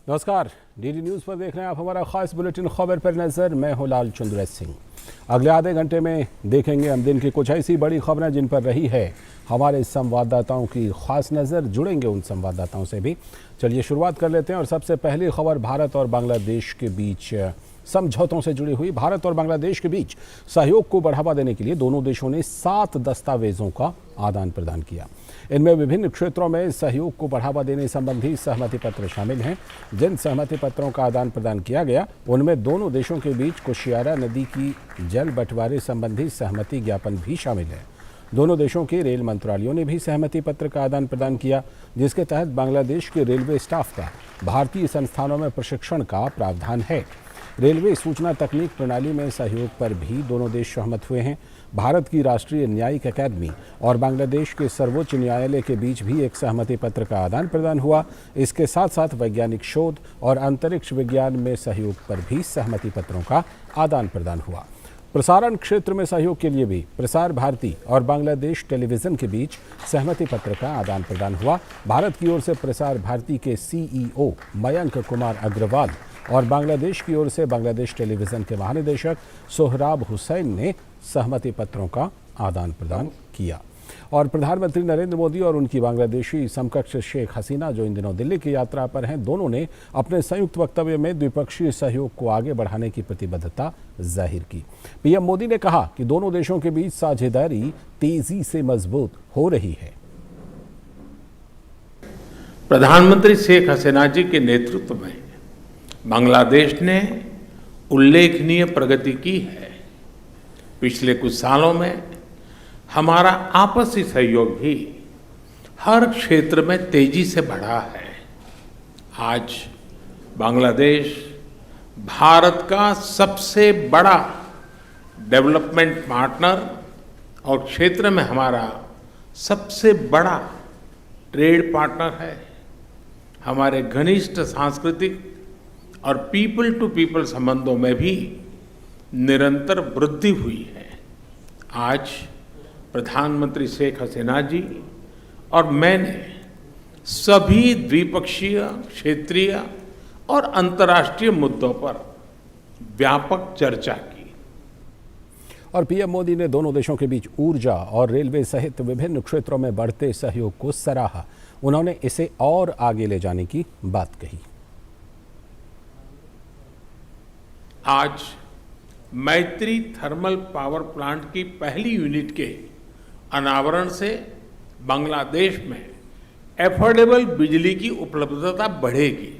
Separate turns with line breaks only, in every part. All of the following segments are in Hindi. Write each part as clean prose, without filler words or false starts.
नमस्कार, डीडी न्यूज़ पर देख रहे हैं आप हमारा खास बुलेटिन खबर पर नज़र। मैं हूं लाल चंद्र सिंह। अगले आधे घंटे में देखेंगे हम दिन की कुछ ऐसी बड़ी खबरें जिन पर रही है हमारे संवाददाताओं की खास नज़र। जुड़ेंगे उन संवाददाताओं से भी। चलिए शुरुआत कर लेते हैं और सबसे पहली खबर भारत और बांग्लादेश के बीच समझौतों से जुड़ी हुई। भारत और बांग्लादेश के बीच सहयोग को बढ़ावा देने के लिए दोनों देशों ने 7 दस्तावेजों का आदान प्रदान किया। इनमें विभिन्न क्षेत्रों में सहयोग को बढ़ावा देने संबंधी सहमति पत्र शामिल हैं। जिन सहमति पत्रों का आदान प्रदान किया गया उनमें दोनों देशों के बीच कुशियारा नदी की जल बंटवारे संबंधी सहमति ज्ञापन भी शामिल है। दोनों देशों के रेल मंत्रालयों ने भी सहमति पत्र का आदान प्रदान किया, जिसके तहत बांग्लादेश के रेलवे स्टाफ का भारतीय संस्थानों में प्रशिक्षण का प्रावधान है। रेलवे सूचना तकनीक प्रणाली में सहयोग पर भी दोनों देश सहमत हुए हैं। भारत की राष्ट्रीय न्यायिक अकादमी और बांग्लादेश के सर्वोच्च न्यायालय के बीच भी एक सहमति पत्र का आदान प्रदान हुआ। इसके साथ साथ वैज्ञानिक शोध और अंतरिक्ष विज्ञान में सहयोग पर भी सहमति पत्रों का आदान प्रदान हुआ। प्रसारण क्षेत्र में सहयोग के लिए भी प्रसार भारती और बांग्लादेश टेलीविजन के बीच सहमति पत्र का आदान प्रदान हुआ। भारत की ओर से प्रसार भारती के CEO मयंक कुमार अग्रवाल और बांग्लादेश की ओर से बांग्लादेश टेलीविजन के महानिदेशक सोहराब हुसैन ने सहमति पत्रों का आदान प्रदान किया। और प्रधानमंत्री नरेंद्र मोदी और उनकी बांग्लादेशी समकक्ष शेख हसीना, जो इन दिनों दिल्ली की यात्रा पर हैं, दोनों ने अपने संयुक्त वक्तव्य में द्विपक्षीय सहयोग को आगे बढ़ाने की प्रतिबद्धता जाहिर की। पीएम मोदी ने कहा कि दोनों देशों के बीच साझेदारी तेजी से मजबूत हो रही है।
प्रधानमंत्री शेख हसीना जी के नेतृत्व में बांग्लादेश ने उल्लेखनीय प्रगति की है। पिछले कुछ सालों में हमारा आपसी सहयोग भी हर क्षेत्र में तेजी से बढ़ा है। आज बांग्लादेश भारत का सबसे बड़ा डेवलपमेंट पार्टनर और क्षेत्र में हमारा सबसे बड़ा ट्रेड पार्टनर है। हमारे घनिष्ठ सांस्कृतिक और पीपल टू पीपल संबंधों में भी निरंतर वृद्धि हुई है। आज प्रधानमंत्री शेख हसीना जी और मैंने सभी द्विपक्षीय, क्षेत्रीय और अंतर्राष्ट्रीय मुद्दों पर व्यापक चर्चा की।
और पीएम मोदी ने दोनों देशों के बीच ऊर्जा और रेलवे सहित विभिन्न क्षेत्रों में बढ़ते सहयोग को सराहा। उन्होंने इसे और आगे ले जाने की बात कही।
आज मैत्री थर्मल पावर प्लांट की पहली यूनिट के अनावरण से बांग्लादेश में एफोर्डेबल बिजली की उपलब्धता बढ़ेगी।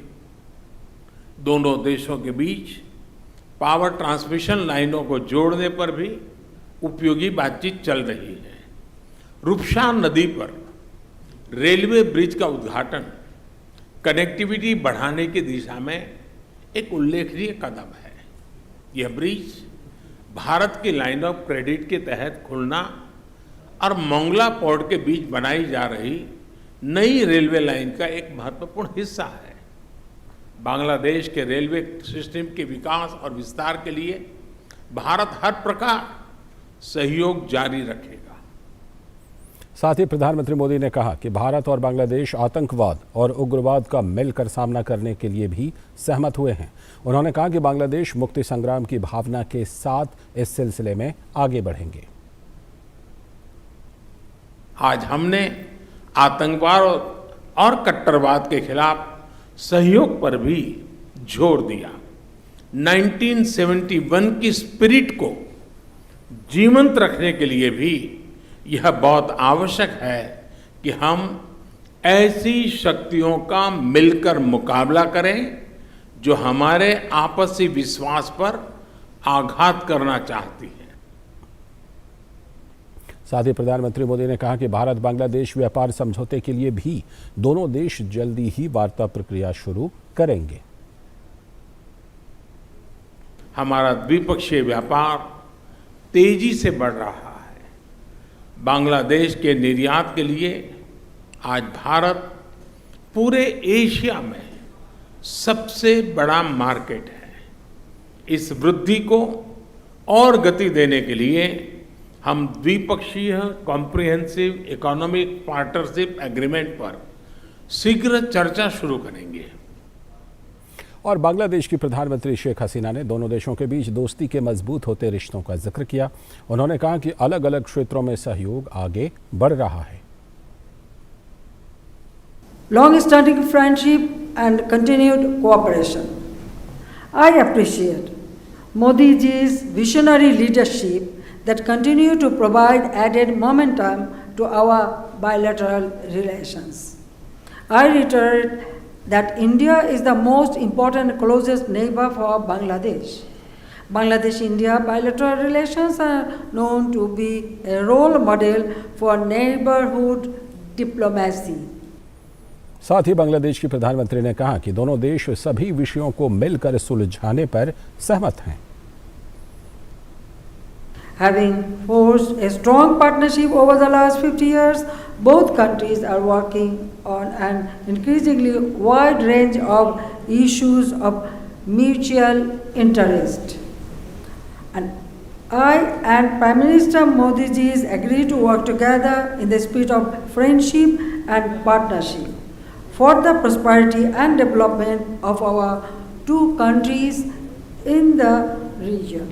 दोनों देशों के बीच पावर ट्रांसमिशन लाइनों को जोड़ने पर भी उपयोगी बातचीत चल रही है। रूपसा नदी पर रेलवे ब्रिज का उद्घाटन कनेक्टिविटी बढ़ाने की दिशा में एक उल्लेखनीय कदम है। यह ब्रिज भारत की लाइन ऑफ क्रेडिट के तहत खुलना और मोंगला पोर्ट के बीच बनाई जा रही नई रेलवे लाइन का एक महत्वपूर्ण हिस्सा है। बांग्लादेश के रेलवे सिस्टम के विकास और विस्तार के लिए भारत हर प्रकार सहयोग जारी रखेगा।
साथ ही प्रधानमंत्री मोदी ने कहा कि भारत और बांग्लादेश आतंकवाद और उग्रवाद का मिलकर सामना करने के लिए भी सहमत हुए हैं। उन्होंने कहा कि बांग्लादेश मुक्ति संग्राम की भावना के साथ इस सिलसिले में आगे बढ़ेंगे।
आज हमने आतंकवाद और कट्टरवाद के खिलाफ सहयोग पर भी जोर दिया। 1971 की स्पिरिट को जीवंत रखने के लिए भी यह बहुत आवश्यक है कि हम ऐसी शक्तियों का मिलकर मुकाबला करें जो हमारे आपसी विश्वास पर आघात करना चाहती है।
साथ ही प्रधानमंत्री मोदी ने कहा कि भारत बांग्लादेश व्यापार समझौते के लिए भी दोनों देश जल्दी ही वार्ता प्रक्रिया शुरू करेंगे।
हमारा द्विपक्षीय व्यापार तेजी से बढ़ रहा है। बांग्लादेश के निर्यात के लिए आज भारत पूरे एशिया में सबसे बड़ा मार्केट है। इस वृद्धि को और गति देने के लिए हम द्विपक्षीय कॉम्प्रिहेंसिव इकोनॉमिक पार्टनरशिप एग्रीमेंट पर शीघ्र चर्चा शुरू करेंगे।
और बांग्लादेश की प्रधानमंत्री शेख हसीना ने दोनों देशों के बीच दोस्ती के मजबूत होते रिश्तों का जिक्र किया। उन्होंने कहा कि अलग अलग क्षेत्रों में सहयोग आगे बढ़ रहा है।
Long-standing friendship and continued cooperation. I appreciate Modi ji's visionary leadership that continue to provide added momentum to our bilateral relations. I reiterate that India is the most important and closest neighbor for Bangladesh. Bangladesh-India bilateral relations are known to be a role model for neighborhood diplomacy.
साथ ही बांग्लादेश की प्रधानमंत्री ने कहा कि दोनों देश सभी विषयों को मिलकर सुलझाने पर सहमत हैं।
Having forged a strong partnership over the last 50 years, both countries are working on an increasingly wide range of issues of mutual interest. And I and Prime Minister Modi ji agreed to work together in the spirit of friendship and partnership for the prosperity and development of our two countries in the region.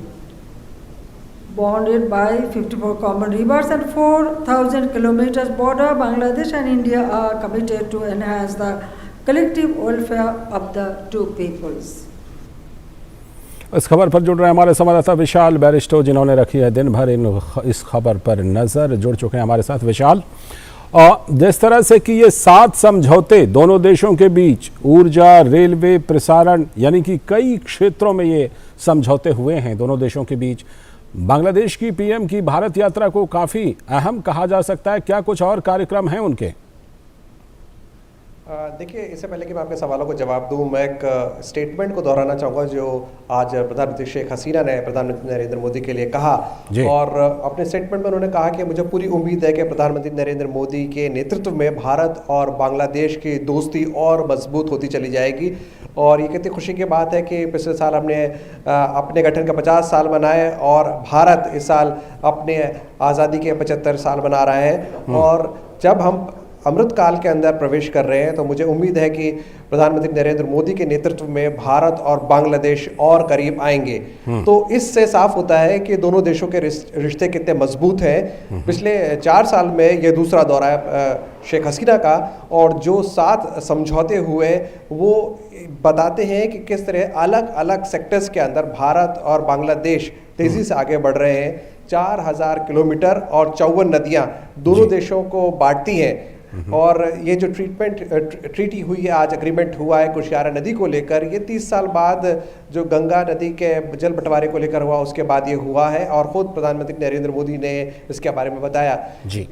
Bonded by 54 common rivers and 4,000 kilometers border, Bangladesh and India are committed to enhance the collective welfare of the two peoples.
इस खबर पर जुड़ रहे हमारे संवाददाता विशाल बैरिस्टो, जिन्होंने रखी है दिन भर इस खबर पर नजर, जुड़ चुके हैं हमारे साथ। विशाल, और जिस तरह से कि ये 7 समझौते दोनों देशों के बीच ऊर्जा, रेलवे, प्रसारण, यानी कि कई क्षेत्रों में ये समझौते हुए हैं दोनों देशों के बीच, बांग्लादेश की पीएम की भारत यात्रा को काफ़ी अहम कहा जा सकता है। क्या कुछ और कार्यक्रम हैं उनके?
देखिए, इससे पहले कि मैं आपके सवालों को जवाब दूं, मैं एक स्टेटमेंट को दोहराना चाहूँगा जो आज प्रधानमंत्री शेख हसीना ने प्रधानमंत्री नरेंद्र मोदी के लिए कहा। और अपने स्टेटमेंट में उन्होंने कहा कि मुझे पूरी उम्मीद है कि प्रधानमंत्री नरेंद्र मोदी के नेतृत्व में भारत और बांग्लादेश की दोस्ती और मजबूत होती चली जाएगी। और ये कितनी खुशी की बात है कि पिछले साल हमने अपने गठन के 50 साल मनाए और भारत इस साल अपने आज़ादी के 75 साल मना रहा है। और जब हम अमृत काल के अंदर प्रवेश कर रहे हैं तो मुझे उम्मीद है कि प्रधानमंत्री नरेंद्र मोदी के नेतृत्व में भारत और बांग्लादेश और करीब आएंगे। तो इससे साफ होता है कि दोनों देशों के रिश्ते कितने मजबूत हैं। पिछले 4 साल में यह दूसरा दौरा है शेख हसीना का, और जो 7 समझौते हुए वो बताते हैं कि किस तरह अलग अलग सेक्टर्स के अंदर भारत और बांग्लादेश तेजी से आगे बढ़ रहे हैं। 4000 किलोमीटर और 54 नदियां दोनों देशों को बांटती हैं। और ये जो ट्रीटी हुई है, आज एग्रीमेंट हुआ है कुशियारा नदी को लेकर, ये 30 साल बाद जो गंगा नदी के जल बंटवारे को लेकर हुआ उसके बाद ये हुआ है, और खुद प्रधानमंत्री नरेंद्र मोदी ने इसके बारे में बताया।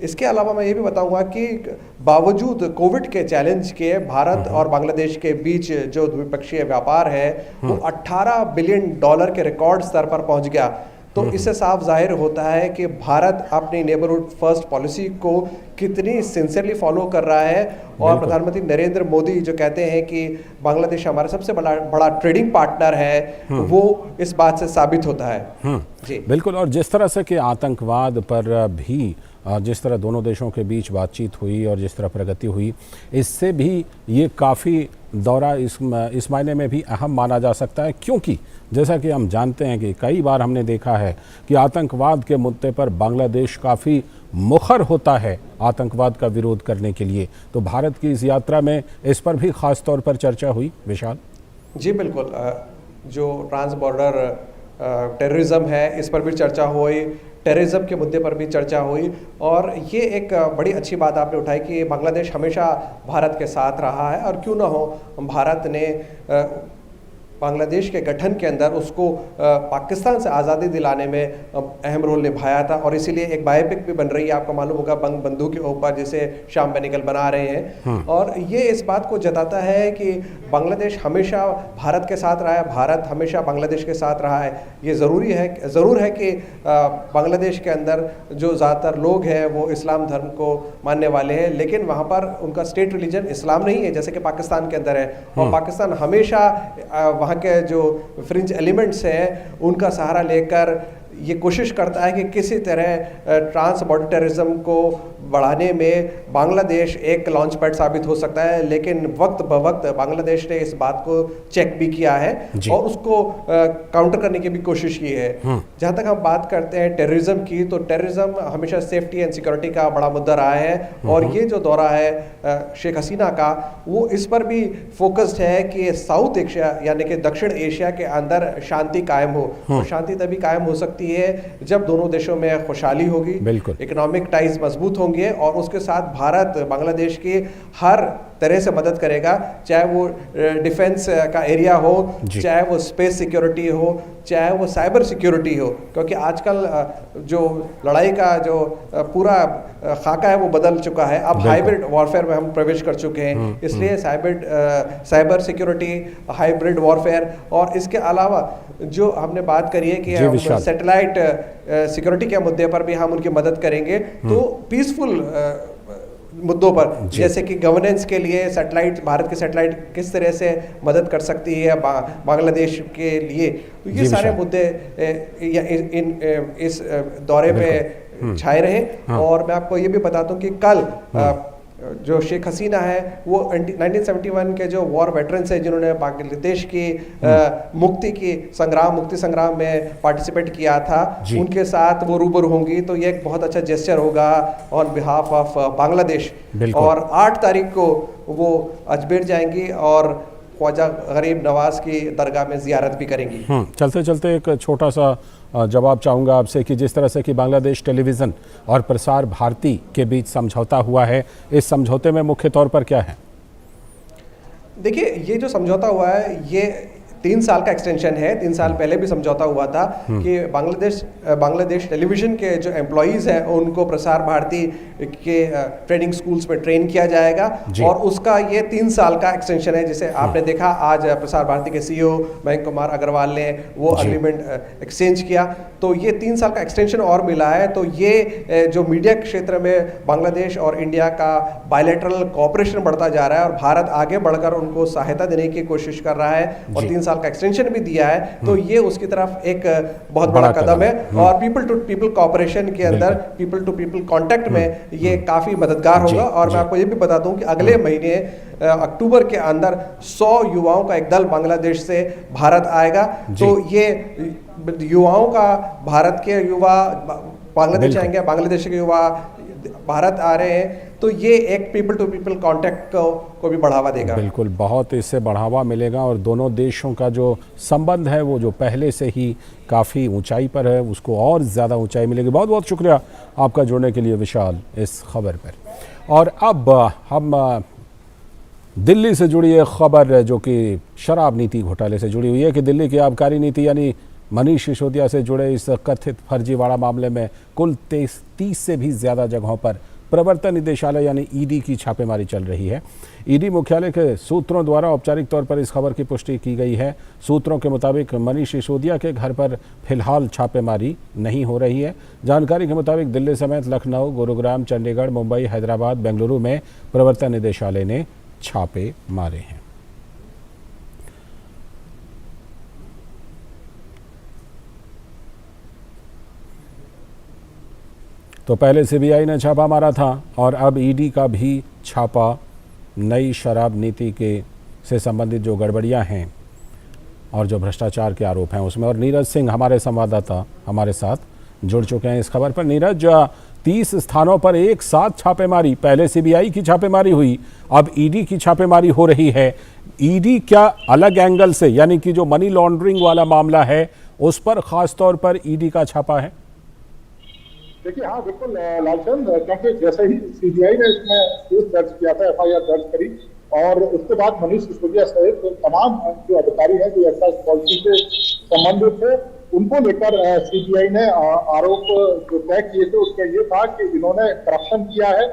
इसके अलावा मैं ये भी बताऊंगा कि बावजूद कोविड के चैलेंज के भारत और बांग्लादेश के बीच जो द्विपक्षीय व्यापार है वो $18 बिलियन के रिकॉर्ड स्तर पर पहुंच गया। तो इससे साफ जाहिर होता है कि भारत अपनी नेबरहुड फर्स्ट पॉलिसी को कितनी सिंसियरली फॉलो कर रहा है। और प्रधानमंत्री नरेंद्र मोदी जो कहते हैं कि बांग्लादेश हमारा सबसे बड़ा ट्रेडिंग पार्टनर है, वो इस बात से साबित होता है। जी
बिल्कुल। और जिस तरह से कि आतंकवाद पर भी जिस तरह दोनों देशों के बीच बातचीत हुई और जिस तरह प्रगति हुई, इससे भी ये काफ़ी दौरा इस मायने में भी अहम माना जा सकता है, क्योंकि जैसा कि हम जानते हैं कि कई बार हमने देखा है कि आतंकवाद के मुद्दे पर बांग्लादेश काफ़ी मुखर होता है आतंकवाद का विरोध करने के लिए। तो भारत की इस यात्रा में इस पर भी ख़ास तौर पर चर्चा हुई। विशाल
जी बिल्कुल, जो ट्रांस बॉर्डर टेररिज्म है इस पर भी चर्चा हुई, टेररिज्म के मुद्दे पर भी चर्चा हुई। और ये एक बड़ी अच्छी बात आपने उठाई कि बांग्लादेश हमेशा भारत के साथ रहा है, और क्यों ना हो, भारत ने बांग्लादेश के गठन के अंदर उसको पाकिस्तान से आज़ादी दिलाने में अहम रोल निभाया था। और इसीलिए एक बायोपिक भी बन रही है, आपको मालूम होगा, बंग बंधु के ऊपर, जिसे श्याम बेनेगल बना रहे हैं। और ये इस बात को जताता है कि बांग्लादेश हमेशा भारत के साथ रहा है, भारत हमेशा बांग्लादेश के साथ रहा है। ये ज़रूर है कि बांग्लादेश के अंदर जो ज़्यादातर लोग हैं वो इस्लाम धर्म को मानने वाले हैं, लेकिन वहाँ पर उनका स्टेट रिलीजन इस्लाम नहीं है जैसे कि पाकिस्तान के अंदर है। और पाकिस्तान हमेशा वहाँ के जो फ्रिंज एलिमेंट्स हैं उनका सहारा लेकर ये कोशिश करता है कि किसी तरह ट्रांस बॉर्डर टेररिज्म को बढ़ाने में बांग्लादेश एक लॉन्च पैड साबित हो सकता है, लेकिन वक्त ब वक्त बांग्लादेश ने इस बात को चेक भी किया है और उसको काउंटर करने की भी कोशिश की है। जहाँ तक हम बात करते हैं टेररिज्म की, तो टेररिज्म हमेशा सेफ्टी एंड सिक्योरिटी का बड़ा मुद्दा रहा है और ये जो दौरा है शेख हसीना का, वो इस पर भी फोकस्ड है कि साउथ एशिया यानी कि दक्षिण एशिया के अंदर शांति कायम हो। और शांति तभी कायम हो सकती है जब दोनों देशों में खुशहाली होगी, इकोनॉमिक टाइज मजबूत होंगे और उसके साथ भारत बांग्लादेश की हर तरह से मदद करेगा, चाहे वो डिफेंस का एरिया हो, चाहे वो स्पेस सिक्योरिटी हो, चाहे वो साइबर सिक्योरिटी हो, क्योंकि आजकल जो लड़ाई का जो पूरा खाका है वो बदल चुका है। अब हाइब्रिड वॉरफेयर में हम प्रवेश कर चुके हैं, इसलिए साइबर सिक्योरिटी, हाइब्रिड वॉरफेयर और इसके अलावा जो हमने बात करी है कि हम सैटेलाइट सिक्योरिटी के मुद्दे पर भी हम उनकी मदद करेंगे। तो पीसफुल मुद्दों पर जैसे कि गवर्नेंस के लिए सैटेलाइट, भारत के सैटेलाइट किस तरह से मदद कर सकती है बांग्लादेश के लिए, तो ये सारे मुद्दे इस दौरे पे छाए रहे। और मैं आपको ये भी बताता हूँ कि कल जो शेख हसीना है वो 1971 के जो वॉर वेटरन्स है जिन्होंने बांग्लादेश की मुक्ति संग्राम में पार्टिसिपेट किया था, उनके साथ वो रूबरू होंगी। तो ये एक बहुत अच्छा जेस्चर होगा ऑन बिहाफ ऑफ बांग्लादेश। और 8 तारीख को वो अजमेर जाएंगी और ख्वाजा गरीब नवाज की दरगाह में जियारत भी करेंगी।
चलते चलते एक छोटा सा जवाब चाहूँगा आपसे कि जिस तरह से कि बांग्लादेश टेलीविज़न और प्रसार भारती के बीच समझौता हुआ है, इस समझौते में मुख्य तौर पर क्या है?
देखिए, ये जो समझौता हुआ है ये 3 साल का एक्सटेंशन है। 3 साल पहले भी समझौता हुआ था कि बांग्लादेश टेलीविजन के जो एम्प्लॉइज़ हैं उनको प्रसार भारती के ट्रेनिंग स्कूल्स में ट्रेन किया जाएगा और उसका ये 3 साल का एक्सटेंशन है। जिसे आपने देखा आज प्रसार भारती के CEO मयंक कुमार अग्रवाल ने वो अग्रीमेंट एक्सचेंज किया, तो ये 3 साल का एक्सटेंशन और मिला है। तो ये जो मीडिया क्षेत्र में बांग्लादेश और इंडिया का बायलैटरल कोऑपरेशन बढ़ता जा रहा है और भारत आगे बढ़कर उनको सहायता देने की कोशिश कर रहा है और 3 साल का एक्सटेंशन भी दिया है, तो ये उसकी तरफ एक बहुत बड़ा कदम है। और पीपल टू पीपल कोऑपरेशन के अंदर, पीपल टू पीपल कांटेक्ट में ये काफी मददगार होगा। और मैं आपको ये भी बता दूं कि अगले महीने अक्टूबर के अंदर 100 युवाओं का एक दल बांग्लादेश से भारत आएगा। तो ये युवाओं का, भारत के युवा बांग्लादेश आएंगे, बांग्लादेश के युवा भारत आ रहे हैं, तो ये एक पीपल टू पीपल कांटेक्ट को भी बढ़ावा देगा।
बिल्कुल, बहुत इससे बढ़ावा मिलेगा और दोनों देशों का जो संबंध है वो जो पहले से ही काफ़ी ऊंचाई पर है उसको और ज़्यादा ऊंचाई मिलेगी। बहुत बहुत शुक्रिया आपका जुड़ने के लिए विशाल इस खबर पर। और अब हम दिल्ली से जुड़ी एक खबर जो कि शराब नीति घोटाले से जुड़ी हुई है कि दिल्ली की आबकारी नीति यानी मनीष सिसोदिया से जुड़े इस कथित फर्जीवाड़ा मामले में कुल 30 से भी ज़्यादा जगहों पर प्रवर्तन निदेशालय यानी ईडी की छापेमारी चल रही है। ईडी मुख्यालय के सूत्रों द्वारा औपचारिक तौर पर इस खबर की पुष्टि की गई है। सूत्रों के मुताबिक मनीष सिसोदिया के घर पर फिलहाल छापेमारी नहीं हो रही है। जानकारी के मुताबिक दिल्ली समेत लखनऊ, गुरुग्राम, चंडीगढ़, मुंबई, हैदराबाद, बेंगलुरु में प्रवर्तन निदेशालय ने छापे मारे हैं। तो पहले सीबीआई ने छापा मारा था और अब ईडी का भी छापा नई शराब नीति के से संबंधित जो गड़बड़ियां हैं और जो भ्रष्टाचार के आरोप हैं उसमें। और नीरज सिंह हमारे संवाददाता हमारे साथ जुड़ चुके हैं इस खबर पर। नीरज, 30 स्थानों पर एक साथ छापेमारी, पहले सीबीआई की छापेमारी हुई, अब ईडी की छापेमारी हो रही है। ईडी क्या अलग एंगल से, यानी कि जो मनी लॉन्ड्रिंग वाला मामला है उस पर खास तौर पर ईडी का छापा है?
देखिए, हाँ बिल्कुल लालचंद, क्योंकि जैसे ही सीबीआई ने इसमें केस दर्ज किया था, FIR दर्ज करी और उसके बाद मनीष सिसोदिया सहित तमाम जो अधिकारी हैं जो एक्साइज पॉलिसी से संबंधित थे उनको लेकर सीबीआई ने आरोप जो तय किए थे उसका ये था कि इन्होंने करप्शन किया है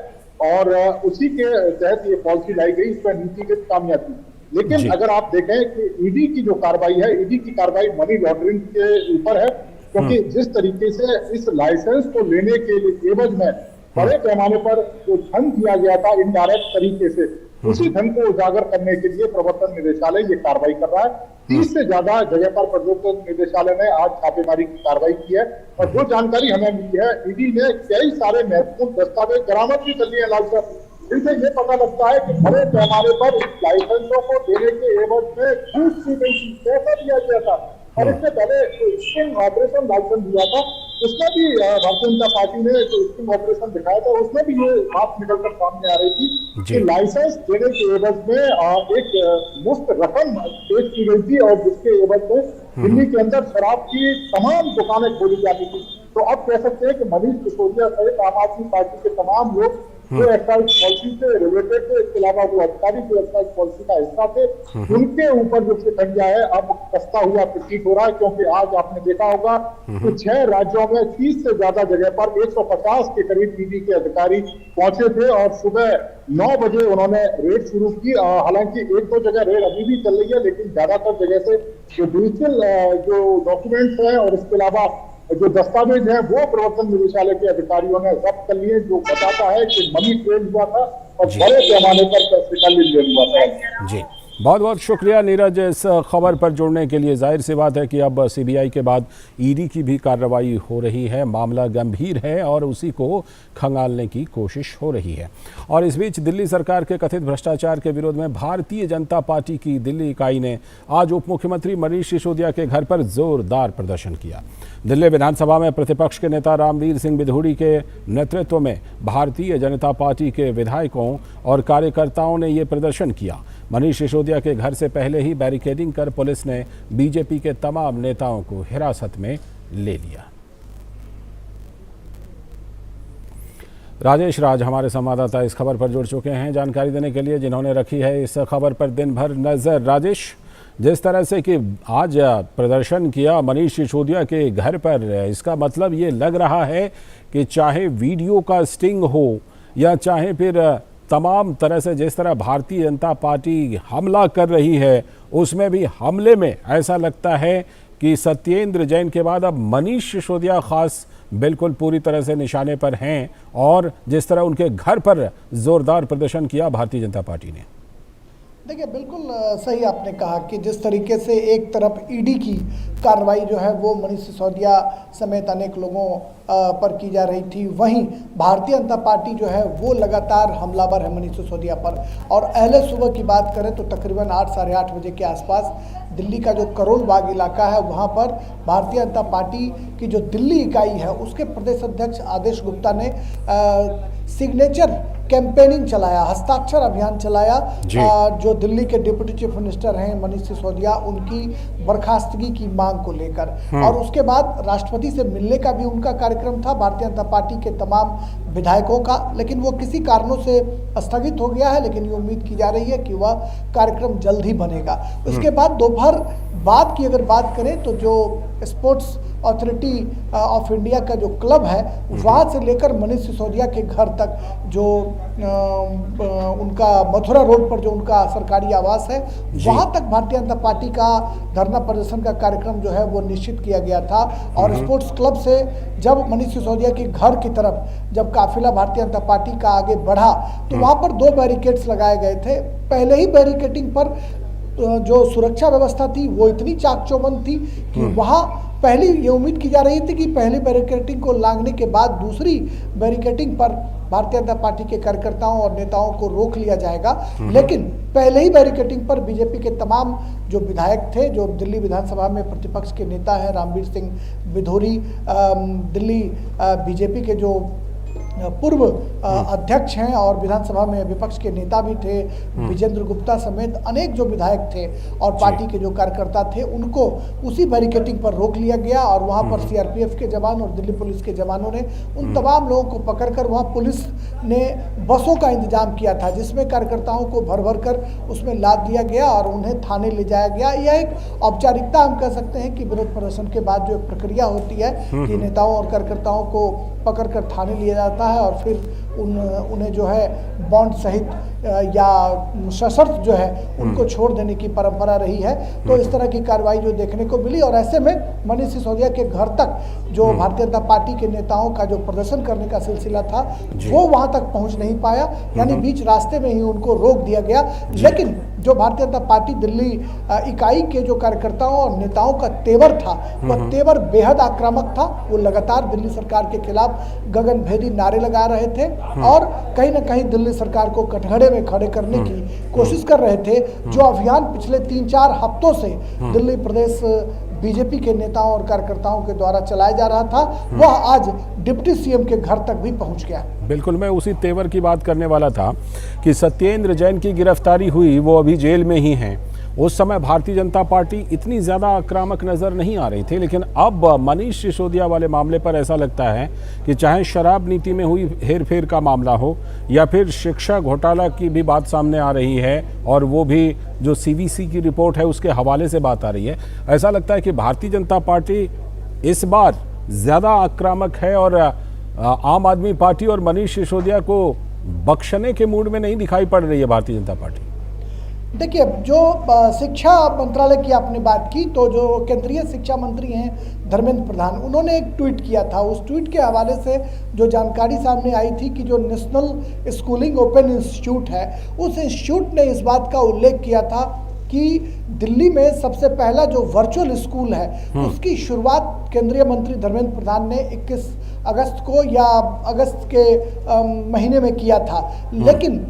और उसी के तहत ये पॉलिसी लाई गई, इसमें नीतिगत खामियां थी। लेकिन अगर आप देखें कि ईडी की जो कार्रवाई है, ईडी की कार्रवाई मनी लॉन्ड्रिंग के ऊपर है, क्योंकि जिस तरीके से इस लाइसेंस को लेने के लिए एवज में बड़े पैमाने पर जो धन दिया गया था इनडायरेक्ट तरीके से, उसी धन को उजागर करने के लिए प्रवर्तन निदेशालय ये कार्रवाई कर रहा है। 30 से ज्यादा जगह पर प्रवर्तन निदेशालय ने आज छापेमारी की कार्रवाई की है और जो जानकारी हमें मिली है, ईडी ने कई सारे महत्वपूर्ण दस्तावेज बरामद भी कर लिए हैं। लाल साहब, इनसे ये पता लगता है कि बड़े पैमाने पर लाइसेंसों को देने के एवज में घूस की गई थी, पैसा दिया गया था। और इससे पहले स्टिंग ऑपरेशन लाइसेंस दिया था, उसमें भी भारतीय जनता पार्टी ने जो स्टिंग ऑपरेशन दिखाया था उसमें भी ये बात निकलकर सामने आ रही थी कि लाइसेंस देने के एवज में एक मुफ्त रकम पेश की गई थी और जिसके एवज में दिल्ली के अंदर शराब की तमाम दुकानें खोली जाती थी। तो अब कह सकते हैं कि मनीष सिसोदिया सहित आम आदमी पार्टी के तमाम लोग जो एक्साइज पॉलिसी से रिलेटेड थे, इसके अलावा वो अधिकारी जो एक्साइज पॉलिसी का हिस्सा थे, उनके ऊपर जो शिकंजा है अब कसता हुआ प्रतीत हो रहा है। क्योंकि आज आपने देखा होगा कि 6 राज्यों में 30 से ज्यादा जगह पर 150 के करीब ईडी के अधिकारी पहुंचे थे और सुबह 9 बजे उन्होंने रेड शुरू की। हालांकि 1-2 जगह रेड अभी भी चल रही है, लेकिन ज्यादातर जगह से जो डिजिटल जो डॉक्यूमेंट्स हैं और इसके अलावा जो दस्तावेज हैं वो प्रवर्तन निदेशालय के अधिकारियों ने जब्त कर लिए, जो बताता है कि मनी ट्रेन हुआ था और बड़े पैमाने पर पैसे का लेन देन हुआ था।
जी, बहुत बहुत शुक्रिया नीरज इस खबर पर जुड़ने के लिए। जाहिर सी बात है कि अब सीबीआई के बाद ईडी की भी कार्रवाई हो रही है, मामला गंभीर है और उसी को खंगालने की कोशिश हो रही है। और इस बीच दिल्ली सरकार के कथित भ्रष्टाचार के विरोध में भारतीय जनता पार्टी की दिल्ली इकाई ने आज उप मुख्यमंत्री मनीष सिसोदिया के घर पर जोरदार प्रदर्शन किया। दिल्ली विधानसभा में प्रतिपक्ष के नेता रामवीर सिंह बिधूड़ी के नेतृत्व में भारतीय जनता पार्टी के विधायकों और कार्यकर्ताओं ने ये प्रदर्शन किया। मनीष सिसोदिया के घर से पहले ही बैरिकेडिंग कर पुलिस ने बीजेपी के तमाम नेताओं को हिरासत में ले लिया। राजेश राज हमारे संवाददाता इस खबर पर जुड़ चुके हैं जानकारी देने के लिए, जिन्होंने रखी है इस खबर पर दिन भर नजर। राजेश, जिस तरह से कि आज प्रदर्शन किया मनीष सिसोदिया के घर पर, इसका मतलब ये लग रहा है कि चाहे वीडियो का स्टिंग हो या चाहे फिर तमाम तरह से जिस तरह भारतीय जनता पार्टी हमला कर रही है, उसमें भी हमले में ऐसा लगता है कि सत्येंद्र जैन के बाद अब मनीष सिसोदिया खास बिल्कुल पूरी तरह से निशाने पर हैं और जिस तरह उनके घर पर जोरदार प्रदर्शन किया भारतीय जनता पार्टी ने।
देखिए, बिल्कुल सही आपने कहा कि जिस तरीके से एक तरफ ईडी की कार्रवाई जो है वो मनीष सिसोदिया समेत अनेक लोगों पर की जा रही थी, वहीं भारतीय जनता पार्टी जो है वो लगातार हमलावर है मनीष सिसोदिया पर। और अहले सुबह की बात करें तो तकरीबन 8 साढ़े 8 बजे के आसपास दिल्ली का जो करोल बाग इलाका है वहाँ पर भारतीय जनता पार्टी की जो दिल्ली इकाई है उसके प्रदेश अध्यक्ष आदेश गुप्ता ने सिग्नेचर कैंपेनिंग चलाया, हस्ताक्षर अभियान चलाया। जो दिल्ली के डिप्टी चीफ मिनिस्टर हैं मनीष सिसोदिया, उनकी बर्खास्तगी की मांग को लेकर, और उसके बाद राष्ट्रपति से मिलने का भी उनका कार्यक्रम था भारतीय जनता पार्टी के तमाम विधायकों का, लेकिन वो किसी कारणों से स्थगित हो गया है। लेकिन ये उम्मीद की जा रही है कि वह कार्यक्रम जल्द ही बनेगा। उसके बाद दोपहर बाद की अगर बात करें तो जो स्पोर्ट्स अथॉरिटी ऑफ इंडिया का जो क्लब है वहाँ से लेकर मनीष सिसोदिया के घर तक जो उनका मथुरा रोड पर जो उनका सरकारी आवास है वहाँ तक भारतीय जनता पार्टी का धरना प्रदर्शन का कार्यक्रम जो है वो निश्चित किया गया था। और स्पोर्ट्स क्लब से जब मनीष सिसोदिया के घर की तरफ जब काफिला भारतीय जनता पार्टी का आगे बढ़ा तो वहाँ पर 2 बैरिकेड्स लगाए गए थे। पहले ही बैरिकेडिंग पर जो सुरक्षा व्यवस्था थी वो इतनी चाक-चौबंद थी कि वहाँ पहली ये उम्मीद की जा रही थी कि पहली बैरिकेडिंग को लांघने के बाद दूसरी बैरिकेडिंग पर भारतीय जनता पार्टी के कार्यकर्ताओं और नेताओं को रोक लिया जाएगा। लेकिन पहले ही बैरिकेडिंग पर बीजेपी के तमाम जो विधायक थे, जो दिल्ली विधानसभा में प्रतिपक्ष के नेता हैं रामवीर सिंह बिधूड़ी, दिल्ली बीजेपी के जो पूर्व अध्यक्ष हैं और विधानसभा में विपक्ष के नेता भी थे, विजेंद्र गुप्ता समेत अनेक जो विधायक थे और पार्टी के जो कार्यकर्ता थे, उनको उसी बैरिकेडिंग पर रोक लिया गया। और वहां पर सीआरपीएफ के जवान और दिल्ली पुलिस के जवानों ने उन तमाम लोगों को पकड़कर, वहां पुलिस ने बसों का इंतजाम किया था जिसमें कार्यकर्ताओं को भर भर कर उसमें लाद दिया गया और उन्हें थाने ले जाया गया। यह एक औपचारिकता हम कह सकते हैं कि विरोध प्रदर्शन के बाद जो एक प्रक्रिया होती है कि नेताओं और कार्यकर्ताओं को पकड़कर थाने लिया जाता जाना है और फिर उन्हें जो है बॉन्ड सहित या सशर्त जो है उनको छोड़ देने की परंपरा रही है। तो इस तरह की कार्रवाई जो देखने को मिली और ऐसे में मनीष सिसोदिया के घर तक जो भारतीय जनता पार्टी के नेताओं का जो प्रदर्शन करने का सिलसिला था वो वहां तक पहुंच नहीं पाया, यानी बीच रास्ते में ही उनको रोक दिया गया। लेकिन जो भारतीय जनता पार्टी दिल्ली इकाई के जो कार्यकर्ताओं और नेताओं का तेवर था वह तेवर बेहद आक्रामक था। वो लगातार दिल्ली सरकार के खिलाफ गगनभेदी नारे लगा रहे थे और कहीं ना कहीं दिल्ली सरकार को कटघरे में खड़े करने की कोशिश कर रहे थे। जो अभियान पिछले 3-4 हफ्तों से दिल्ली प्रदेश बीजेपी के नेताओं और कार्यकर्ताओं के द्वारा चलाया जा रहा था वह आज डिप्टी सीएम के घर तक भी पहुंच गया।
बिल्कुल, मैं उसी तेवर की बात करने वाला था कि सत्येंद्र जैन की गिरफ्तारी हुई, वो अभी जेल में ही हैं। उस समय भारतीय जनता पार्टी इतनी ज़्यादा आक्रामक नज़र नहीं आ रही थी, लेकिन अब मनीष सिसोदिया वाले मामले पर ऐसा लगता है कि चाहे शराब नीति में हुई हेरफेर का मामला हो या फिर शिक्षा घोटाला की भी बात सामने आ रही है और वो भी जो सीवीसी की रिपोर्ट है उसके हवाले से बात आ रही है, ऐसा लगता है कि भारतीय जनता पार्टी इस बार ज़्यादा आक्रामक है और आम आदमी पार्टी और मनीष सिसोदिया को बख्शने के मूड में नहीं दिखाई पड़ रही है भारतीय जनता पार्टी।
देखिए, जो शिक्षा मंत्रालय की आपने बात की, तो जो केंद्रीय शिक्षा मंत्री हैं धर्मेंद्र प्रधान, उन्होंने एक ट्वीट किया था। उस ट्वीट के हवाले से जो जानकारी सामने आई थी कि जो नेशनल स्कूलिंग ओपन इंस्टीट्यूट है उस इंस्टीट्यूट ने इस बात का उल्लेख किया था कि दिल्ली में सबसे पहला जो वर्चुअल स्कूल है उसकी शुरुआत केंद्रीय मंत्री धर्मेंद्र प्रधान ने 21 अगस्त को या अगस्त के महीने में किया था। लेकिन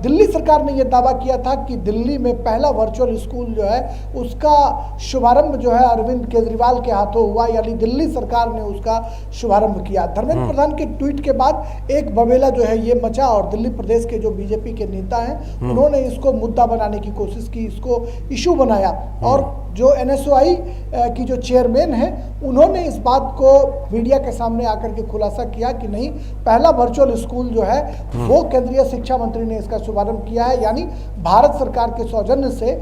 दिल्ली सरकार ने यह दावा किया था कि दिल्ली में पहला वर्चुअल स्कूल जो है उसका शुभारंभ जो है अरविंद केजरीवाल के हाथों हुआ, यानी दिल्ली सरकार ने उसका शुभारंभ किया। धर्मेंद्र प्रधान के ट्वीट के बाद एक बवेला जो है ये मचा और दिल्ली प्रदेश के जो बीजेपी के नेता हैं उन्होंने इसको मुद्दा बनाने की कोशिश की, इसको इशू बनाया और जो एनएसओआई की जो चेयरमैन है उन्होंने इस बात को मीडिया के सामने आकर के खुलासा किया कि नहीं, पहला वर्चुअल स्कूल जो है वो केंद्रीय शिक्षा मंत्री ने इसका शुभारंभ किया है, यानी भारत सरकार के सौजन्य से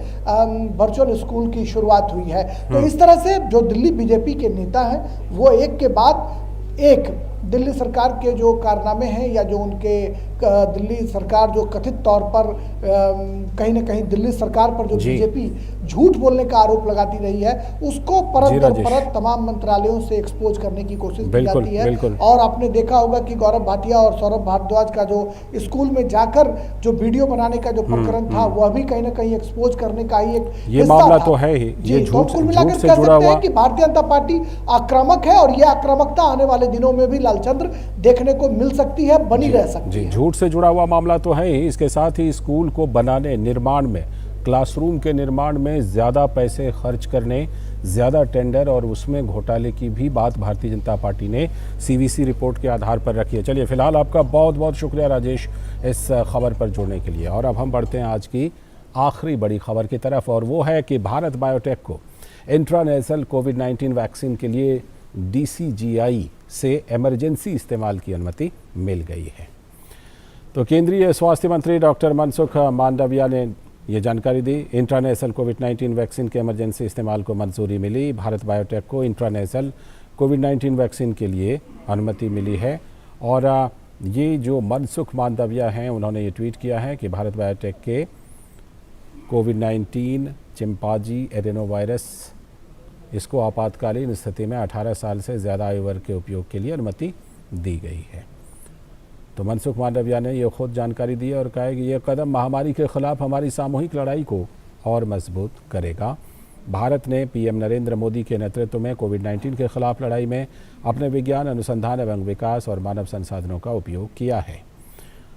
वर्चुअल स्कूल की शुरुआत हुई है। तो इस तरह से जो दिल्ली बीजेपी के नेता हैं वो एक के बाद एक दिल्ली सरकार के जो कारनामे हैं या जो उनके दिल्ली सरकार जो कथित तौर पर कहीं ना कहीं दिल्ली सरकार पर जो बीजेपी झूठ बोलने का आरोप लगाती रही है उसको परत दर परत तमाम मंत्रालयों से एक्सपोज करने की कोशिश की जाती है। और आपने देखा होगा कि गौरव भाटिया और सौरभ भारद्वाज का जो स्कूल में जाकर जो वीडियो बनाने का जो प्रकरण था वह भी कहीं ना कहीं एक्सपोज करने का ही एक
ये मामला तो है ही। ये
झूठ से मिलाकर कह सकते हैं कि भारतीय जनता पार्टी आक्रामक है और ये आक्रामकता आने वाले दिनों में भी लालचंद्र देखने को मिल सकती है, बनी रह सकती है।
झूठ से जुड़ा हुआ मामला तो है ही, इसके साथ ही स्कूल को बनाने, निर्माण में, क्लासरूम के निर्माण में ज़्यादा पैसे खर्च करने, ज़्यादा टेंडर और उसमें घोटाले की भी बात भारतीय जनता पार्टी ने सीवीसी रिपोर्ट के आधार पर रखी है। चलिए, फिलहाल आपका बहुत बहुत शुक्रिया राजेश इस खबर पर जुड़ने के लिए। और अब हम बढ़ते हैं आज की आखिरी बड़ी खबर की तरफ और वो है कि भारत बायोटेक को इंट्रानेशनल कोविड-19 वैक्सीन के लिए DCGI से इमरजेंसी इस्तेमाल की अनुमति मिल गई है। तो केंद्रीय स्वास्थ्य मंत्री डॉक्टर मनसुख मांडविया ने ये जानकारी दी। इंट्रानेशनल कोविड-19 वैक्सीन के इमरजेंसी इस्तेमाल को मंजूरी मिली। भारत बायोटेक को इंट्रानेशनल कोविड-19 वैक्सीन के लिए अनुमति मिली है। और ये जो मनसुख मांडविया हैं उन्होंने ये ट्वीट किया है कि भारत बायोटेक के कोविड-19 चिंपांजी एडेनोवायरस इसको आपातकालीन स्थिति में 18 साल से ज़्यादा आयु वर्ग के उपयोग के लिए अनुमति दी गई है। तो मनसुख मांडविया ने ये खुद जानकारी दी और कहा कि यह कदम महामारी के खिलाफ हमारी सामूहिक लड़ाई को और मजबूत करेगा। भारत ने पीएम नरेंद्र मोदी के नेतृत्व में कोविड-19 के खिलाफ लड़ाई में अपने विज्ञान, अनुसंधान एवं विकास और मानव संसाधनों का उपयोग किया है।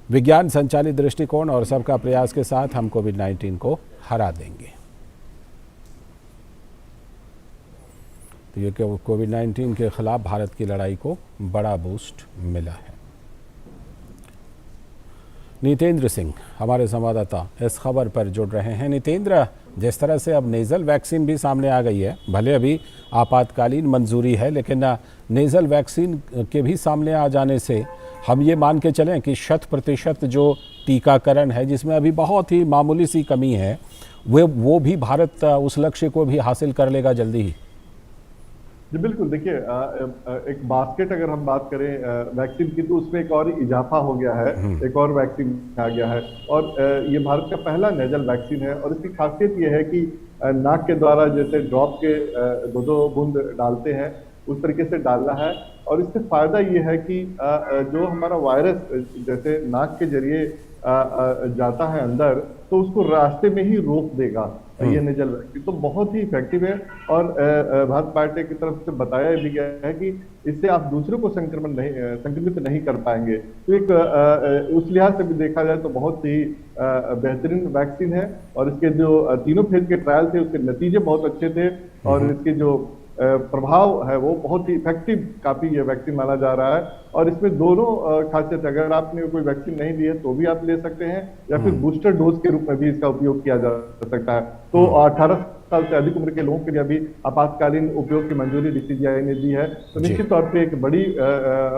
विज्ञान संचालित दृष्टिकोण और सबका प्रयास के साथ हम कोविड-19 को हरा देंगे। तो ये कोविड-19 के खिलाफ भारत की लड़ाई को बड़ा बूस्ट मिला है। नितेंद्र सिंह हमारे संवाददाता इस खबर पर जुड़ रहे हैं। नितेंद्र, जिस तरह से अब नेज़ल वैक्सीन भी सामने आ गई है, भले अभी आपातकालीन मंजूरी है, लेकिन नेज़ल वैक्सीन के भी सामने आ जाने से हम ये मान के चलें कि 100% जो टीकाकरण है, जिसमें अभी बहुत ही मामूली सी कमी है, वो भी भारत उस लक्ष्य को भी हासिल कर लेगा जल्दी ही।
जी बिल्कुल, देखिए एक बास्केट अगर हम बात करें वैक्सीन की, तो उसमें एक और इजाफा हो गया है, एक और वैक्सीन आ गया है। और ये भारत का पहला नेजल वैक्सीन है और इसकी खासियत ये है कि नाक के द्वारा जैसे ड्रॉप के 2-2 बूंद डालते हैं, उस तरीके से डालना है। और इससे फायदा ये है कि जो हमारा वायरस जैसे नाक के जरिए जाता है अंदर, तो उसको रास्ते में ही रोक देगा ये नेजल वैक्सीन। तो बहुत ही इफेक्टिव है और भारत बायोटेक की तरफ से बताया भी गया है कि इससे आप दूसरों को संक्रमित नहीं कर पाएंगे। तो एक उस लिहाज से भी देखा जाए तो बहुत ही बेहतरीन वैक्सीन है। और इसके जो 3 फेज के ट्रायल थे उसके नतीजे बहुत अच्छे थे और इसके जो प्रभाव है वो बहुत ही इफेक्टिव काफी ये वैक्सीन माना जा रहा है। और इसमें दोनों खासियत, अगर आपने कोई वैक्सीन नहीं ली है तो भी आप ले सकते हैं या फिर बूस्टर डोज के रूप में भी इसका उपयोग किया जा सकता है। तो 18 साल से अधिक उम्र के लोगों के लिए अभी आपातकालीन उपयोग की मंजूरी DCGI ने दी है। तो निश्चित तौर पे एक बड़ी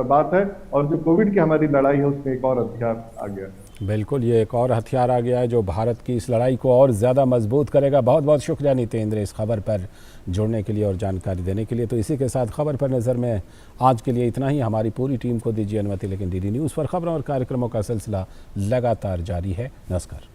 बात है। और जो कोविड की हमारी लड़ाई है उसमें एक और हथियार आ गया है।
बिल्कुल, ये एक और हथियार आ गया है जो भारत की इस लड़ाई को और ज़्यादा मजबूत करेगा। बहुत बहुत शुक्रिया नितेंद्र इस खबर पर जुड़ने के लिए और जानकारी देने के लिए। तो इसी के साथ खबर पर नज़र में आज के लिए इतना ही। हमारी पूरी टीम को दीजिए अनुमति, लेकिन DD न्यूज़ पर खबरों और कार्यक्रमों का सिलसिला लगातार जारी है। नमस्कार।